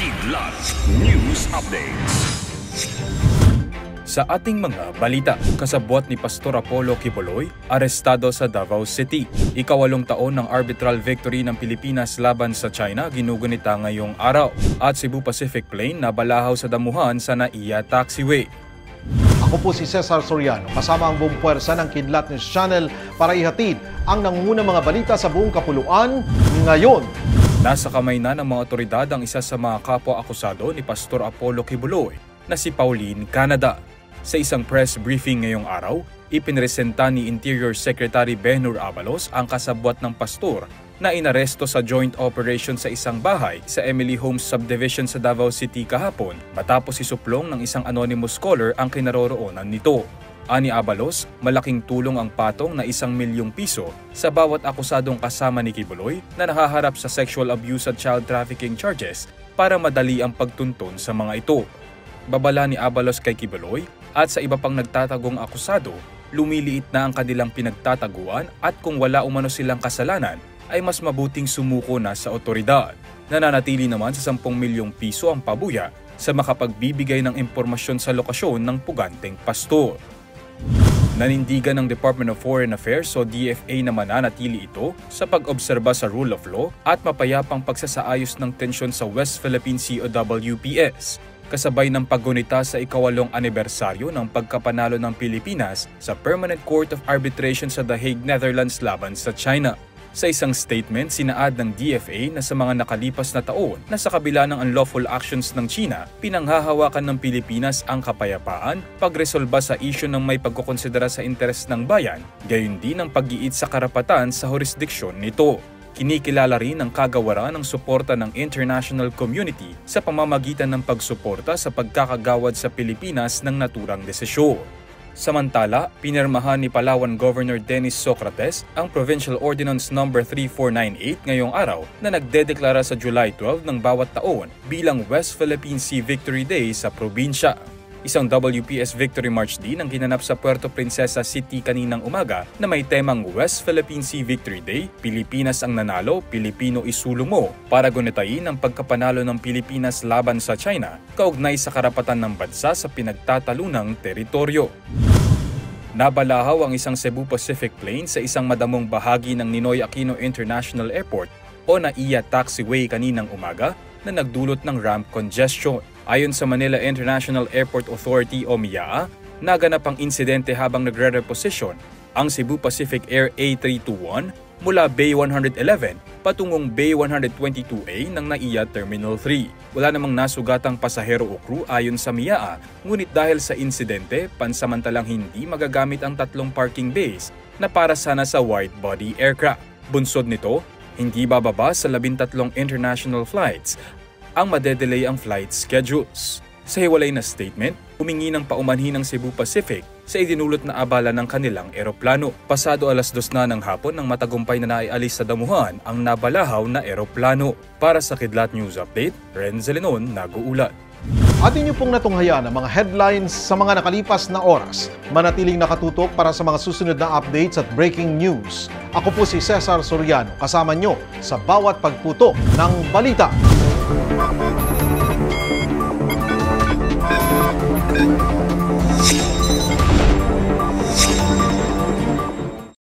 Kidlat News Updates. Sa ating mga balita, kasabwat ni Pastor Apollo Quiboloy, arestado sa Davao City. Ika-8 taon ng arbitral victory ng Pilipinas laban sa China ginugunita ngayong araw. At Cebu Pacific Plane nabalahaw sa damuhan sa NAIA Taxiway. Ako po si Cesar Soriano, kasama ang buong puwersa ng Kidlat News Channel para ihatid ang nangungunang mga balita sa buong kapuluan ngayon. Nasa kamay na ng mga otoridad ang isa sa mga kapwa-akusado ni Pastor Apollo Quiboloy na si Pauline Canada. Sa isang press briefing ngayong araw, ipinresenta ni Interior Secretary Benhur Abalos ang kasabwat ng pastor na inaresto sa joint operation sa isang bahay sa Emily Homes Subdivision sa Davao City kahapon matapos isuplong ng isang anonymous caller ang kinaroroonan nito. Ani Abalos, malaking tulong ang patong na 1 milyong piso sa bawat akusadong kasama ni Quiboloy na nahaharap sa sexual abuse at child trafficking charges para madali ang pagtuntun sa mga ito. Babala ni Abalos kay Quiboloy at sa iba pang nagtatagong akusado, lumiliit na ang kanilang pinagtataguan at kung wala umano silang kasalanan, ay mas mabuting sumuko na sa otoridad. Nananatili naman sa 10 milyong piso ang pabuya sa makapagbibigay ng impormasyon sa lokasyon ng puganteng pastor. Nanindigan ng Department of Foreign Affairs o DFA na mananatili ito sa pag-obserba sa rule of law at mapayapang pagsasaayos ng tensyon sa West Philippine Sea o WPS. Kasabay ng paggunita sa ika-8 anibersaryo ng pagkapanalo ng Pilipinas sa Permanent Court of Arbitration sa The Hague, Netherlands laban sa China. Sa isang statement, sinaad ng DFA na sa mga nakalipas na taon na sa kabila ng unlawful actions ng China, pinanghahawakan ng Pilipinas ang kapayapaan, pagresolba sa isyu ng may pagkukonsidera sa interes ng bayan, gayon din ang pag-iit sa karapatan sa jurisdiksyon nito. Kinikilala rin ang kagawaran ng suporta ng international community sa pamamagitan ng pagsuporta sa pagkakagawad sa Pilipinas ng naturang desisyon. Samantala, pinirmahan ni Palawan Governor Dennis Socrates ang Provincial Ordinance No. 3498 ngayong araw na nagdedeklara sa July 12 ng bawat taon bilang West Philippine Sea Victory Day sa probinsya. Isang WPS Victory March din ang ginanap sa Puerto Princesa City kaninang umaga na may temang West Philippine Sea Victory Day, Pilipinas ang nanalo, Pilipino isulong mo, para gunitayin ang pagkapanalo ng Pilipinas laban sa China, kaugnay sa karapatan ng bansa sa pinagtatalunang teritoryo. Nabalahaw ang isang Cebu Pacific Plane sa isang madamong bahagi ng Ninoy Aquino International Airport o NAIA Taxiway kaninang umaga na nagdulot ng ramp congestion. Ayon sa Manila International Airport Authority o MIAA, naganap ang insidente habang nagre-reposition ang Cebu Pacific Air A321 mula Bay 111 patungong Bay 122A ng NAIA Terminal 3. Wala namang nasugatang pasahero o crew ayon sa MIAA, ngunit dahil sa insidente, pansamantalang hindi magagamit ang 3 parking bays na para sana sa wide-body aircraft. Bunsod nito, hindi bababa sa 13 international flights ang madedelay ang flight schedules. Sa hiwalay na statement, humingi ng paumanhin ng Cebu Pacific sa idinulot na abala ng kanilang eroplano. Pasado 2:00 na ng hapon nang matagumpay na naialis sa damuhan ang nabalahaw na eroplano. Para sa Kidlat News Update, Renz Zelenon nag-uulat. Atin niyo pong natunghayan ang mga headlines sa mga nakalipas na oras. Manatiling nakatutok para sa mga susunod na updates at breaking news. Ako po si Cesar Soriano, kasama niyo sa bawat pagputo ng balita.